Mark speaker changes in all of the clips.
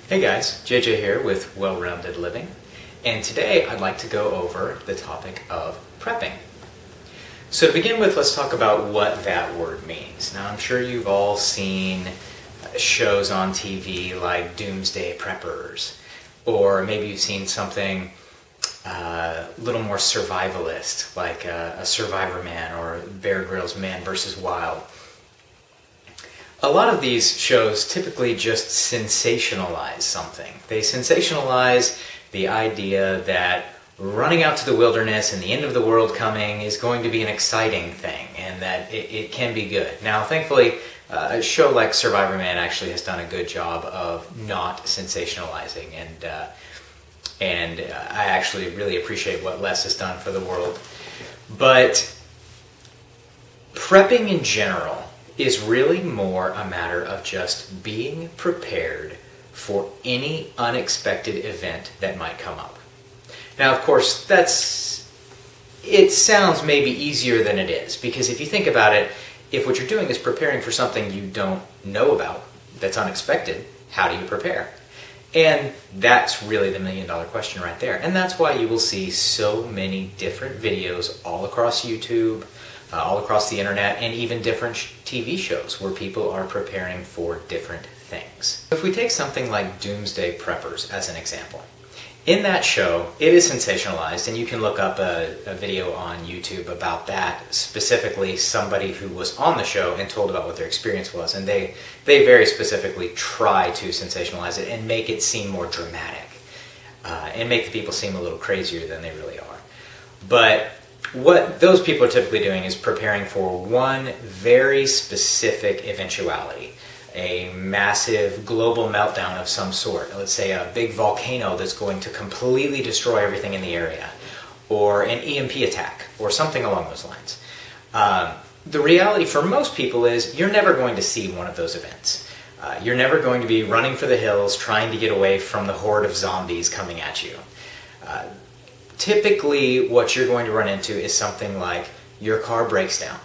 Speaker 1: Hey guys, JJ here with Well-Rounded Living, and today I'd like to go over the topic of prepping. So to begin with, let's talk about what that word means. Now I'm sure you've all seen shows on TV like Doomsday Preppers, or maybe you've seen something a little more survivalist, like a Survivor Man or Bear Grylls Man vs. Wild. A lot of these shows typically just sensationalize something. They sensationalize the idea that running out to the wilderness and the end of the world coming is going to be an exciting thing, and that it can be good. Now, thankfully, a show like Survivor Man actually has done a good job of not sensationalizing, and I actually really appreciate what Les has done for the world. But prepping in general is really more a matter of just being prepared for any unexpected event that might come up. Now, of course, it sounds maybe easier than it is, because if you think about it, if what you're doing is preparing for something you don't know about, that's unexpected, how do you prepare? And that's really the million-dollar question right there. And that's why you will see so many different videos all across YouTube, all across the internet, and even different TV shows where people are preparing for different things. If we take something like Doomsday Preppers as an example, in that show, it is sensationalized, and you can look up a video on YouTube about that, specifically somebody who was on the show and told about what their experience was, and they very specifically try to sensationalize it and make it seem more dramatic, and make the people seem a little crazier than they really are. But what those people are typically doing is preparing for one very specific eventuality, a massive global meltdown of some sort. Let's say a big volcano that's going to completely destroy everything in the area, or an EMP attack, or something along those lines. The reality for most people is you're never going to see one of those events. You're never going to be running for the hills trying to get away from the horde of zombies coming at you. Typically, what you're going to run into is something like your car breaks down.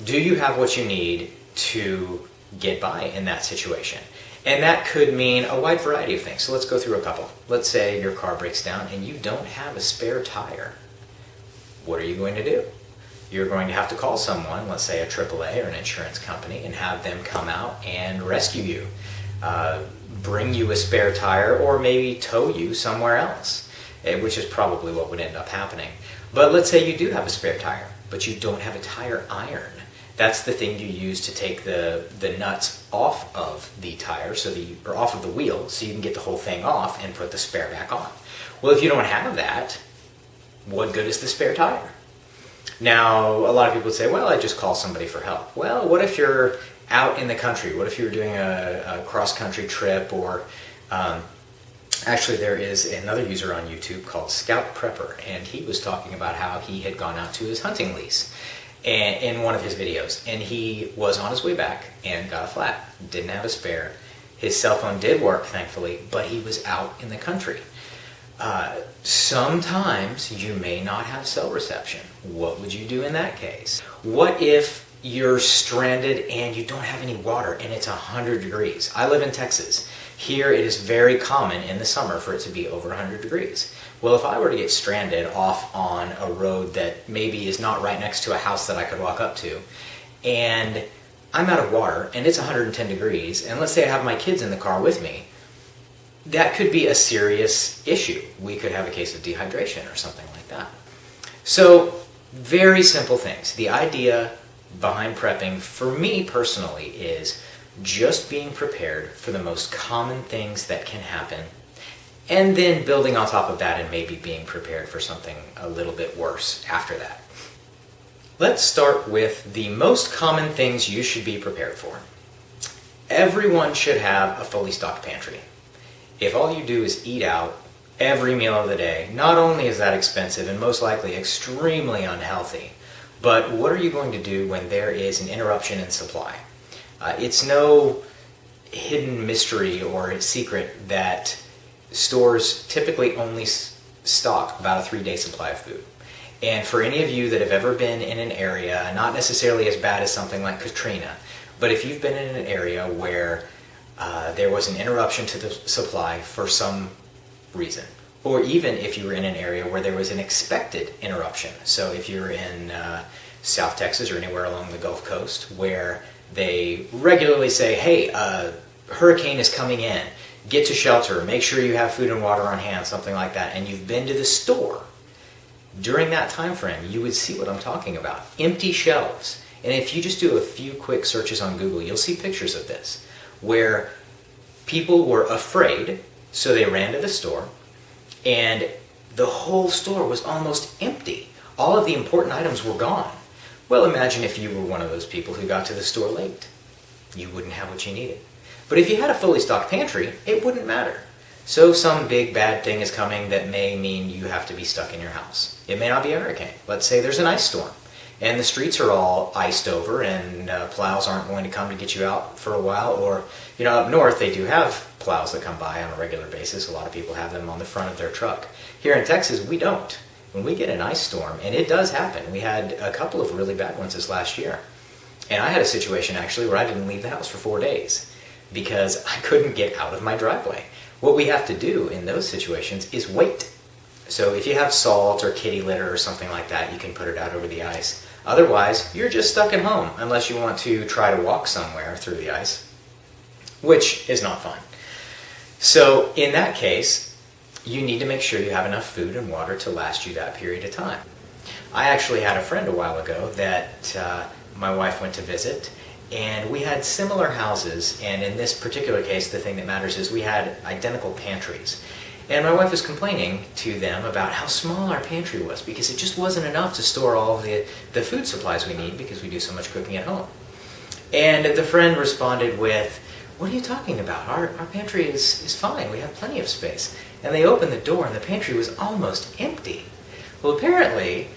Speaker 1: Do you have what you need to get by in that situation? And that could mean a wide variety of things. So let's go through a couple. Let's say your car breaks down and you don't have a spare tire. What are you going to do? You're going to have to call someone, let's say a AAA or an insurance company, and have them come out and rescue you, bring you a spare tire, or maybe tow you somewhere else, which is probably what would end up happening. But let's say you do have a spare tire, but you don't have a tire iron. That's the thing you use to take the nuts off of the tire, or off of the wheel, so you can get the whole thing off and put the spare back on. Well, if you don't have that, what good is the spare tire? Now, a lot of people would say, well, I just call somebody for help. Well, what if you're out in the country? What if you're doing a cross-country trip, or actually, there is another user on YouTube called Scout Prepper, and he was talking about how he had gone out to his hunting lease in one of his videos, and he was on his way back and got a flat. Didn't have a spare. His cell phone did work, thankfully, but he was out in the country. Sometimes you may not have cell reception. What would you do in that case? What if you're stranded and you don't have any water and it's 100 degrees? I live in Texas. Here it is very common in the summer for it to be over 100 degrees. Well, if I were to get stranded off on a road that maybe is not right next to a house that I could walk up to, and I'm out of water and it's 110 degrees, and let's say I have my kids in the car with me, that could be a serious issue. We could have a case of dehydration or something like that. So, very simple things. The idea behind prepping, for me personally, is just being prepared for the most common things that can happen, and then building on top of that and maybe being prepared for something a little bit worse after that. Let's start with the most common things you should be prepared for. Everyone should have a fully stocked pantry. If all you do is eat out every meal of the day, not only is that expensive and most likely extremely unhealthy, but what are you going to do when there is an interruption in supply? It's no hidden mystery or secret that stores typically only stock about a 3-day supply of food. And for any of you that have ever been in an area, not necessarily as bad as something like Katrina, but if you've been in an area where there was an interruption to the supply for some reason. Or even if you were in an area where there was an expected interruption. So if you're in South Texas or anywhere along the Gulf Coast where they regularly say, hey, a hurricane is coming in, get to shelter, make sure you have food and water on hand, something like that, and you've been to the store, during that time frame, you would see what I'm talking about. Empty shelves. And if you just do a few quick searches on Google, you'll see pictures of this, where people were afraid, so they ran to the store, and the whole store was almost empty. All of the important items were gone. Well, imagine if you were one of those people who got to the store late. You wouldn't have what you needed. But if you had a fully stocked pantry, it wouldn't matter. So some big bad thing is coming that may mean you have to be stuck in your house. It may not be a hurricane. Let's say there's an ice storm, and the streets are all iced over, and plows aren't going to come to get you out for a while. Or, up north they do have plows that come by on a regular basis. A lot of people have them on the front of their truck. Here in Texas, we don't. When we get an ice storm, and it does happen, we had a couple of really bad ones this last year. And I had a situation actually where I didn't leave the house for 4 days because I couldn't get out of my driveway. What we have to do in those situations is wait. So if you have salt or kitty litter or something like that, you can put it out over the ice. Otherwise, you're just stuck at home unless you want to try to walk somewhere through the ice, which is not fun. So in that case, you need to make sure you have enough food and water to last you that period of time. I actually had a friend a while ago that my wife went to visit, and we had similar houses, and in this particular case, the thing that matters is we had identical pantries. And my wife was complaining to them about how small our pantry was because it just wasn't enough to store all of the food supplies we need because we do so much cooking at home. And the friend responded with, what are you talking about? Our pantry is fine. We have plenty of space. And they opened the door and the pantry was almost empty. Well, apparently,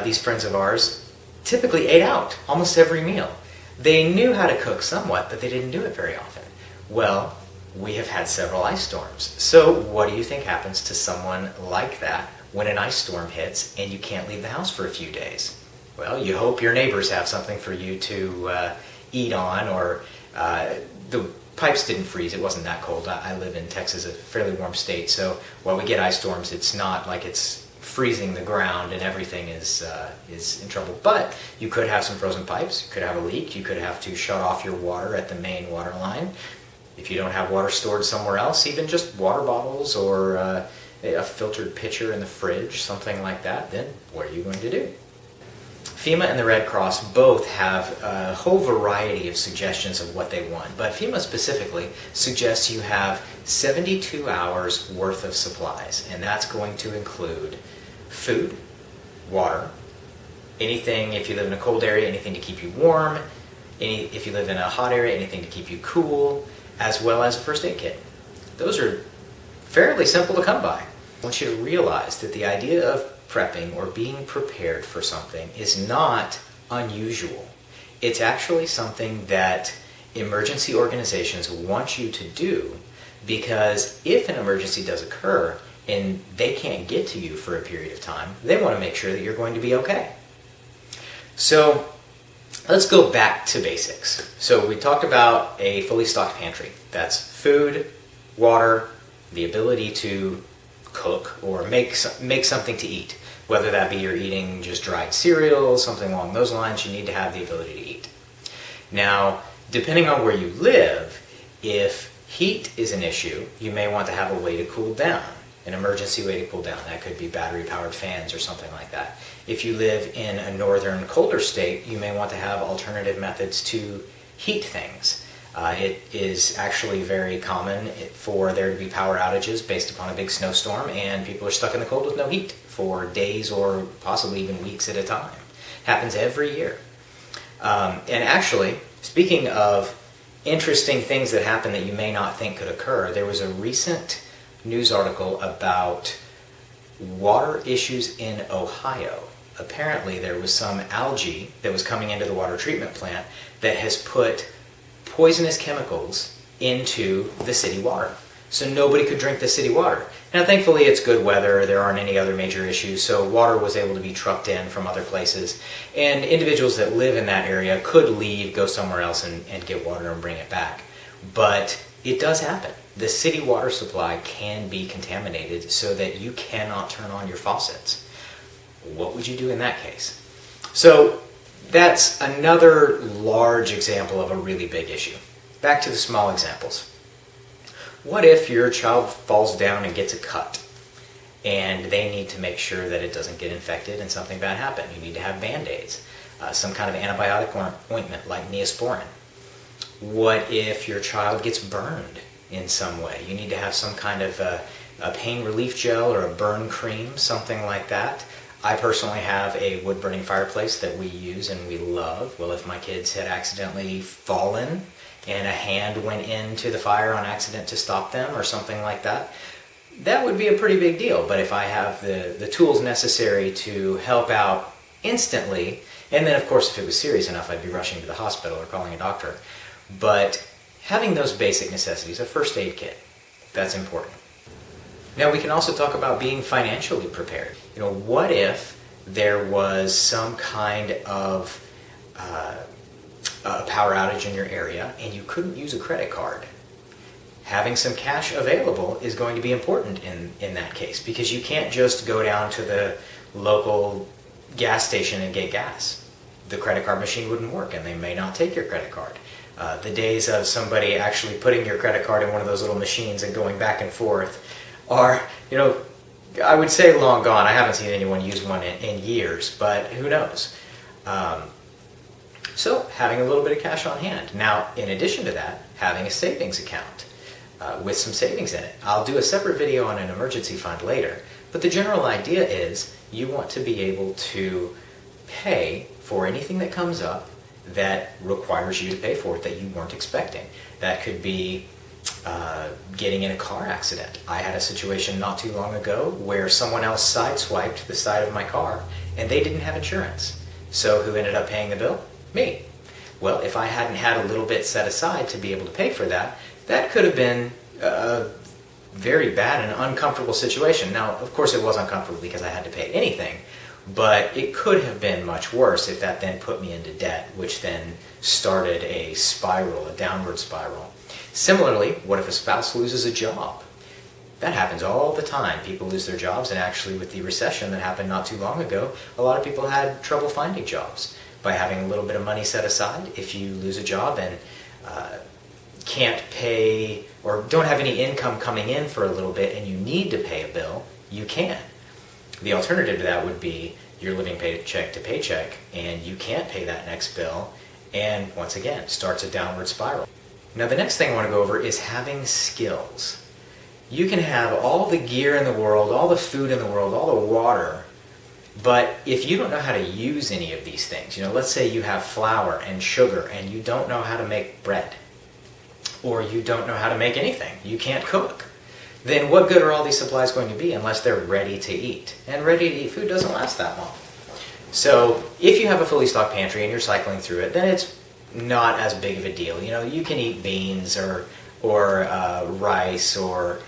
Speaker 1: these friends of ours typically ate out almost every meal. They knew how to cook somewhat, but they didn't do it very often. Well, we have had several ice storms. So what do you think happens to someone like that when an ice storm hits and you can't leave the house for a few days? Well, you hope your neighbors have something for you to eat on, or the pipes didn't freeze. It wasn't that cold. I live in Texas, a fairly warm state, so while we get ice storms, it's not like it's freezing the ground and everything is in trouble. But you could have some frozen pipes, you could have a leak, you could have to shut off your water at the main water line. If you don't have water stored somewhere else, even just water bottles or a filtered pitcher in the fridge, something like that, then what are you going to do? FEMA and the Red Cross both have a whole variety of suggestions of what they want, but FEMA specifically suggests you have 72 hours worth of supplies, and that's going to include food, water, anything, if you live in a cold area, anything to keep you warm, if you live in a hot area, anything to keep you cool, as well as a first aid kit. Those are fairly simple to come by. I want you to realize that the idea of prepping or being prepared for something is not unusual. It's actually something that emergency organizations want you to do, because if an emergency does occur and they can't get to you for a period of time, they want to make sure that you're going to be okay. So let's go back to basics. So we talked about a fully stocked pantry. That's food, water, the ability to cook or make something to eat. Whether that be you're eating just dried cereal, something along those lines, you need to have the ability to eat. Now, depending on where you live, if heat is an issue, you may want to have a way to cool down, an emergency way to cool down. That could be battery-powered fans or something like that. If you live in a northern, colder state, you may want to have alternative methods to heat things. It is actually very common for there to be power outages based upon a big snowstorm, and people are stuck in the cold with no heat for days or possibly even weeks at a time. Happens every year. And actually, speaking of interesting things that happen that you may not think could occur, there was a recent news article about water issues in Ohio. Apparently there was some algae that was coming into the water treatment plant that has put poisonous chemicals into the city water. So nobody could drink the city water. Now thankfully it's good weather, there aren't any other major issues, so water was able to be trucked in from other places. And individuals that live in that area could leave, go somewhere else and get water and bring it back. But it does happen. The city water supply can be contaminated so that you cannot turn on your faucets. What would you do in that case? So that's another large example of a really big issue. Back to the small examples. What if your child falls down and gets a cut and they need to make sure that it doesn't get infected and something bad happen? You need to have Band-Aids, some kind of antibiotic ointment like Neosporin. What if your child gets burned in some way? You need to have some kind of a pain relief gel or a burn cream, something like that. I personally have a wood-burning fireplace that we use and we love. Well, if my kids had accidentally fallen and a hand went into the fire on accident to stop them or something like that, that would be a pretty big deal. But if I have the tools necessary to help out instantly, and then of course if it was serious enough I'd be rushing to the hospital or calling a doctor, but having those basic necessities, a first aid kit, that's important. Now we can also talk about being financially prepared. What if there was some kind of a power outage in your area and you couldn't use a credit card? Having some cash available is going to be important in that case, because you can't just go down to the local gas station and get gas. The credit card machine wouldn't work and they may not take your credit card. The days of somebody actually putting your credit card in one of those little machines and going back and forth are, I would say long gone. I haven't seen anyone use one in years, but who knows? So having a little bit of cash on hand. Now, in addition to that, having a savings account with some savings in it. I'll do a separate video on an emergency fund later, but the general idea is you want to be able to pay for anything that comes up that requires you to pay for it that you weren't expecting. That could be getting in a car accident. I had a situation not too long ago where someone else sideswiped the side of my car and they didn't have insurance. So who ended up paying the bill? Me. Well, if I hadn't had a little bit set aside to be able to pay for that, that could have been a very bad and uncomfortable situation. Now, of course it was uncomfortable because I had to pay anything, but it could have been much worse if that then put me into debt, which then started a spiral, a downward spiral. Similarly, what if a spouse loses a job? That happens all the time. People lose their jobs, and actually with the recession that happened not too long ago, a lot of people had trouble finding jobs. By having a little bit of money set aside, if you lose a job and can't pay or don't have any income coming in for a little bit and you need to pay a bill, you can. The alternative to that would be you're living paycheck to paycheck and you can't pay that next bill, and once again starts a downward spiral. Now the next thing I want to go over is having skills. You can have all the gear in the world, all the food in the world, all the water, but if you don't know how to use any of these things, let's say you have flour and sugar and you don't know how to make bread, or you don't know how to make anything, you can't cook, then what good are all these supplies going to be unless they're ready to eat? And ready to eat food doesn't last that long. So if you have a fully stocked pantry and you're cycling through it, then it's not as big of a deal. You can eat beans or rice or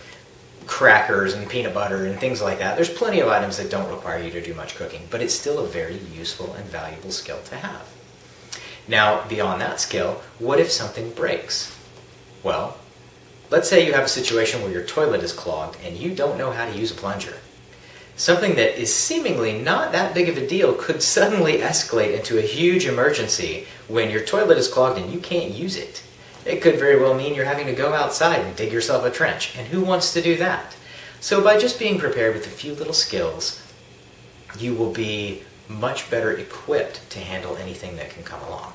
Speaker 1: crackers and peanut butter and things like that. There's plenty of items that don't require you to do much cooking, but it's still a very useful and valuable skill to have. Now, beyond that skill, what if something breaks? Well, let's say you have a situation where your toilet is clogged and you don't know how to use a plunger. Something that is seemingly not that big of a deal could suddenly escalate into a huge emergency when your toilet is clogged and you can't use it. It could very well mean you're having to go outside and dig yourself a trench, and who wants to do that? So by just being prepared with a few little skills, you will be much better equipped to handle anything that can come along.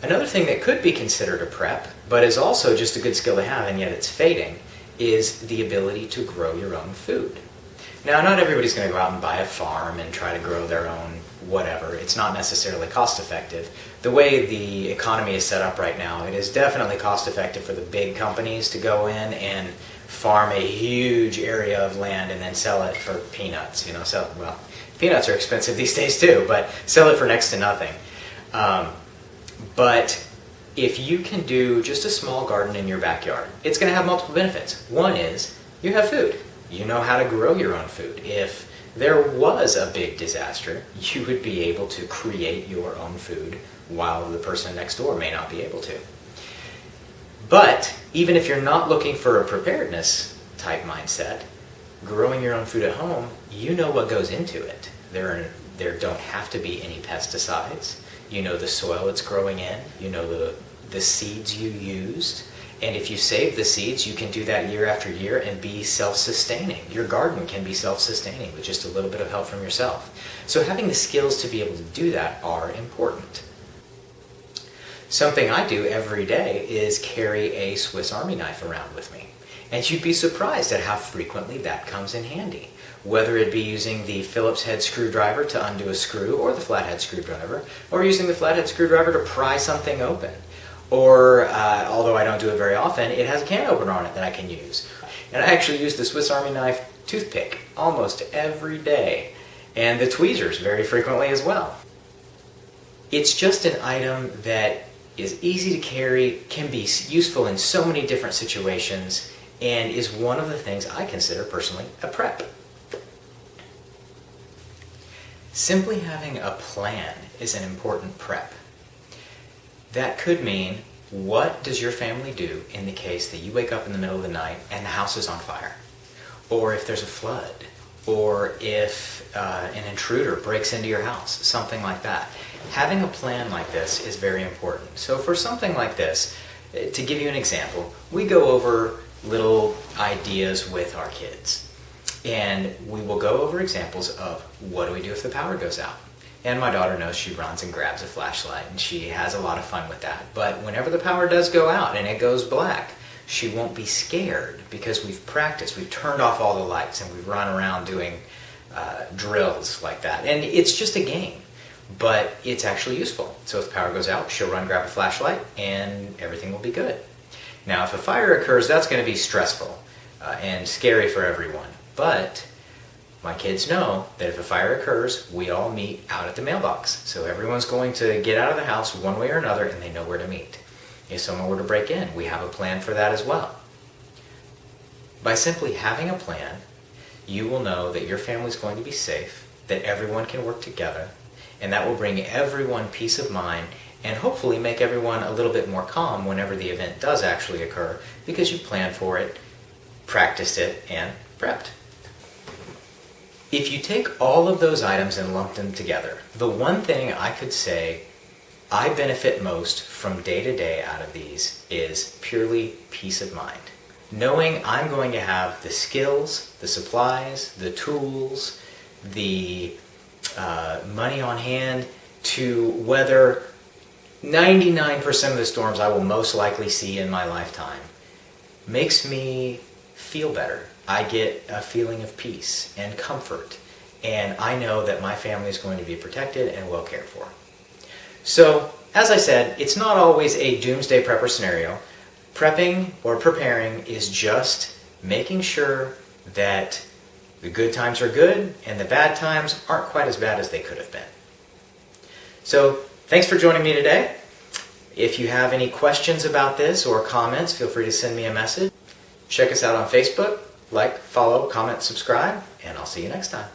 Speaker 1: Another thing that could be considered a prep, but is also just a good skill to have, and yet it's fading, is the ability to grow your own food. Now, not everybody's going to go out and buy a farm and try to grow their own whatever. It's not necessarily cost effective. The way the economy is set up right now, it is definitely cost effective for the big companies to go in and farm a huge area of land and then sell it for peanuts. Well, peanuts are expensive these days too, but sell it for next to nothing. But if you can do just a small garden in your backyard, it's going to have multiple benefits. One is you have food. You know how to grow your own food. If there was a big disaster, you would be able to create your own food while the person next door may not be able to. But even if you're not looking for a preparedness type mindset, growing your own food at home, you know what goes into it. There don't have to be any pesticides. You know the soil it's growing in. You know the seeds you used. And if you save the seeds, you can do that year after year and be self-sustaining. Your garden can be self-sustaining with just a little bit of help from yourself. So having the skills to be able to do that are important. Something I do every day is carry a Swiss Army knife around with me. And you'd be surprised at how frequently that comes in handy. Whether it be using the Phillips head screwdriver to undo a screw, or the flathead screwdriver, or using the flathead screwdriver to pry something open. Or, although I don't do it very often, it has a can opener on it that I can use. And I actually use the Swiss Army knife toothpick almost every day, and the tweezers very frequently as well. It's just an item that is easy to carry, can be useful in so many different situations, and is one of the things I consider personally a prep. Simply having a plan is an important prep. That could mean, what does your family do in the case that you wake up in the middle of the night and the house is on fire? Or if there's a flood? Or if an intruder breaks into your house? Something like that. Having a plan like this is very important. So for something like this, to give you an example, we go over little ideas with our kids. And we will go over examples of, what do we do if the power goes out? And my daughter knows, she runs and grabs a flashlight, and she has a lot of fun with that. But whenever the power does go out and it goes black, she won't be scared because we've practiced. We've turned off all the lights and we've run around doing drills like that. And it's just a game, but it's actually useful. So if the power goes out, she'll run, grab a flashlight, and everything will be good. Now, if a fire occurs, that's going to be stressful and scary for everyone. But my kids know that if a fire occurs, we all meet out at the mailbox. So everyone's going to get out of the house one way or another, and they know where to meet. If someone were to break in, we have a plan for that as well. By simply having a plan, you will know that your family's going to be safe, that everyone can work together, and that will bring everyone peace of mind and hopefully make everyone a little bit more calm whenever the event does actually occur, because you planned for it, practiced it, and prepped. If you take all of those items and lump them together, the one thing I could say I benefit most from day to day out of these is purely peace of mind. Knowing I'm going to have the skills, the supplies, the tools, the money on hand to weather 99% of the storms I will most likely see in my lifetime, makes me feel better. I get a feeling of peace and comfort, and I know that my family is going to be protected and well cared for. So, as I said, it's not always a doomsday prepper scenario. Prepping or preparing is just making sure that the good times are good and the bad times aren't quite as bad as they could have been. So, thanks for joining me today. If you have any questions about this or comments, feel free to send me a message. Check us out on Facebook. Like, follow, comment, subscribe, and I'll see you next time.